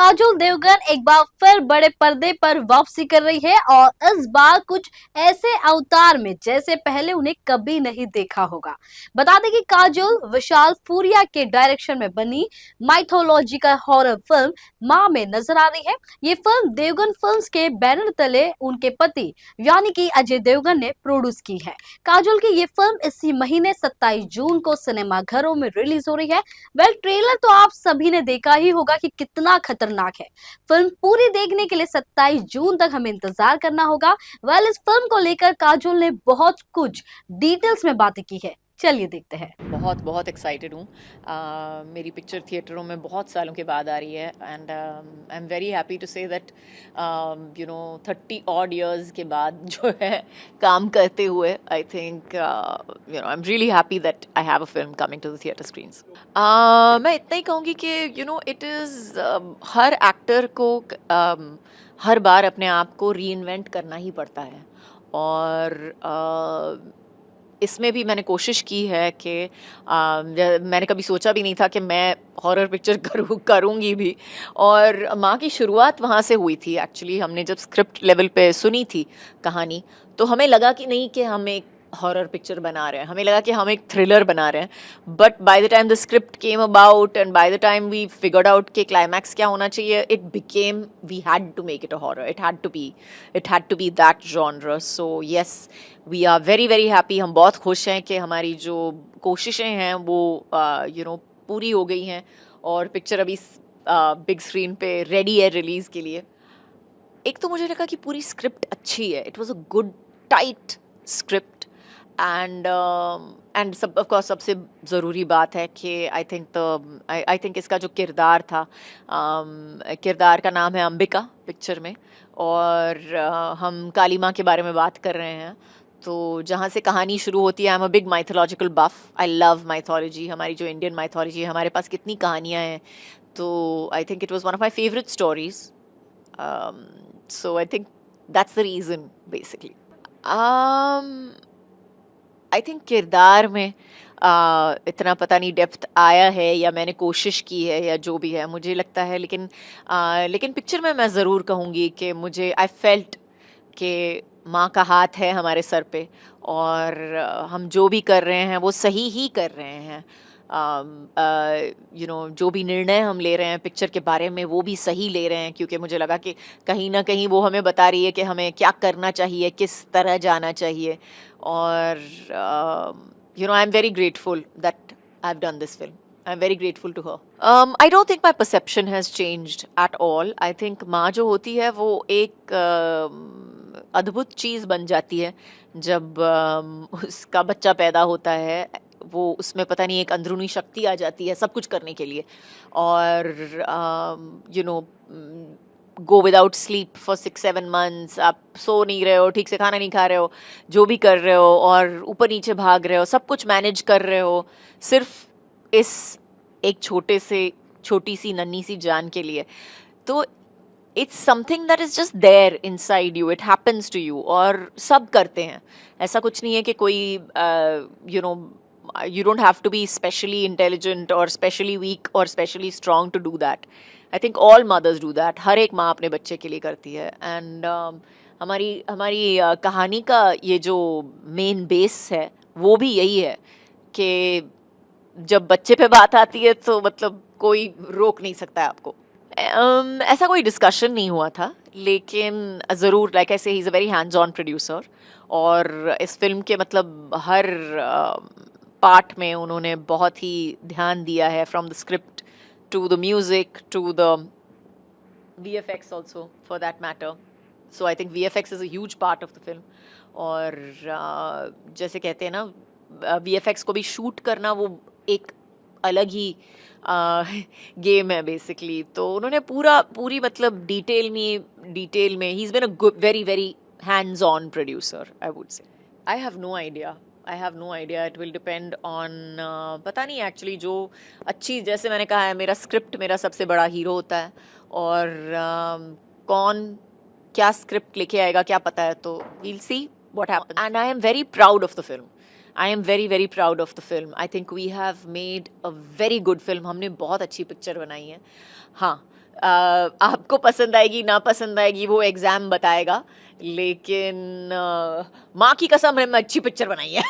काजोल देवगन एक बार फिर बड़े पर्दे पर वापसी कर रही है और इस बार कुछ ऐसे अवतार में जैसे पहले उन्हें कभी नहीं देखा होगा। बता दें कि काजोल विशाल फूरिया के डायरेक्शन में बनी माइथोलॉजिकल हॉरर फिल्म माँ में नजर आ रही है। ये फिल्म देवगन फिल्म्स के बैनर तले उनके पति यानी कि अजय देवगन ने प्रोड्यूस की है। काजोल की ये फिल्म इसी महीने 27 जून को सिनेमा घरों में रिलीज हो रही है। वेल, ट्रेलर तो आप सभी ने देखा ही होगा कि कितना खतरनाक है। फिल्म पूरी देखने के लिए 27 जून तक हमें इंतजार करना होगा। वेल, इस फिल्म को लेकर काजोल ने बहुत कुछ डिटेल्स में बातें की है। चलिए देखते हैं। बहुत बहुत एक्साइटेड हूँ। मेरी पिक्चर थिएटरों में बहुत सालों के बाद आ रही है and I am very happy to say that 30 odd years के बाद जो है काम करते हुए I think I am really happy that I have a film coming to the theatre screens. मैं इतना ही कहूँगी कि इट इज़ हर एक्टर को हर बार अपने आप को रीइन्वेंट करना ही पड़ता है और इसमें भी मैंने कोशिश की है कि मैंने कभी सोचा भी नहीं था कि मैं हॉरर पिक्चर करूँगी भी। और माँ की शुरुआत वहाँ से हुई थी। एक्चुअली हमने जब स्क्रिप्ट लेवल पे सुनी थी कहानी तो हमें लगा कि नहीं कि हम एक हॉरर पिक्चर बना रहे हैं, हमें लगा कि हम एक थ्रिलर बना रहे हैं। But by the time the script came about and by the time we figured out के क्लाइमैक्स क्या होना चाहिए, it became we had to make it a horror, it had to be that genre. So yes, we are very very happy. हम बहुत खुश हैं कि हमारी जो कोशिशें हैं वो पूरी हो गई हैं और पिक्चर अभी बिग स्क्रीन पे रेडी है रिलीज़ के लिए। एक तो मुझे लगा कि पूरी स्क्रिप्ट अच्छी है, it was a good tight script and सब ऑफ कोर्स सबसे ज़रूरी बात है कि आई थिंक इसका जो किरदार था, किरदार का नाम है अंबिका पिक्चर में और हम काली माँ के बारे में बात कर रहे हैं। तो जहाँ से कहानी शुरू होती है, I am a big mythological buff, I love mythology. हमारी जो इंडियन माइथोलॉजी है, हमारे पास कितनी कहानियाँ हैं। तो I think it was one of my favourite stories. So I think that's the reason basically. I think किरदार में इतना पता नहीं डेप्थ आया है या मैंने कोशिश की है या जो भी है, मुझे लगता है। लेकिन पिक्चर में मैं ज़रूर कहूँगी कि मुझे आई फेल्ट कि माँ का हाथ है हमारे सर पे और हम जो भी कर रहे हैं वो सही ही कर रहे हैं। जो भी निर्णय हम ले रहे हैं पिक्चर के बारे में वो भी सही ले रहे हैं, क्योंकि मुझे लगा कि कहीं ना कहीं वो हमें बता रही है कि हमें क्या करना चाहिए, किस तरह जाना चाहिए। और आई am very grateful that I have done this film. I'm very grateful to her. I don't think my perception has changed at all. I think माँ जो होती है वो एक अद्भुत चीज़ बन जाती है जब उसका बच्चा पैदा होता है। वो उसमें पता नहीं एक अंदरूनी शक्ति आ जाती है सब कुछ करने के लिए। और go without sleep for 6-7 months, आप सो नहीं रहे हो, ठीक से खाना नहीं खा रहे हो, जो भी कर रहे हो और ऊपर नीचे भाग रहे हो, सब कुछ मैनेज कर रहे हो सिर्फ इस एक छोटी सी नन्ही सी जान के लिए। तो it's something that is just there inside you, it happens to you. और सब करते हैं, ऐसा कुछ नहीं है कि कोई you don't have to be specially intelligent or specially weak or specially strong to do that. I think all mothers do that. हर एक माँ अपने बच्चे के लिए करती है। एंड हमारी कहानी का ये जो मेन बेस है वो भी यही है कि जब बच्चे पे बात आती है तो मतलब कोई रोक नहीं सकता है आपको। ऐसा कोई डिस्कशन नहीं हुआ था, लेकिन ज़रूर लाइक ऐसे he is a very hands on producer और इस फिल्म के मतलब हर पार्ट में उन्होंने बहुत ही ध्यान दिया है, from the script to the music to the VFX also for that matter. So I think VFX is a huge part of the film. और जैसे कहते हैं ना, VFX को भी शूट करना वो एक अलग ही गेम है बेसिकली। तो उन्होंने पूरी मतलब डिटेल में ही is been a very very hands on producer, I would say. I have no idea, it will depend on पता नहीं एक्चुअली। जो अच्छी, जैसे मैंने कहा है, मेरा स्क्रिप्ट मेरा सबसे बड़ा हीरो होता है और कौन क्या स्क्रिप्ट लेके आएगा क्या पता है। तो we'll see what happens and I am very proud of the film. I am very very proud of the film. I think we have made a very good film. हमने बहुत अच्छी पिक्चर बनाई है। हाँ, आपको पसंद आएगी ना पसंद आएगी वो एग्जाम बताएगा, लेकिन माँ की कसम है मैं अच्छी पिक्चर बनाई है।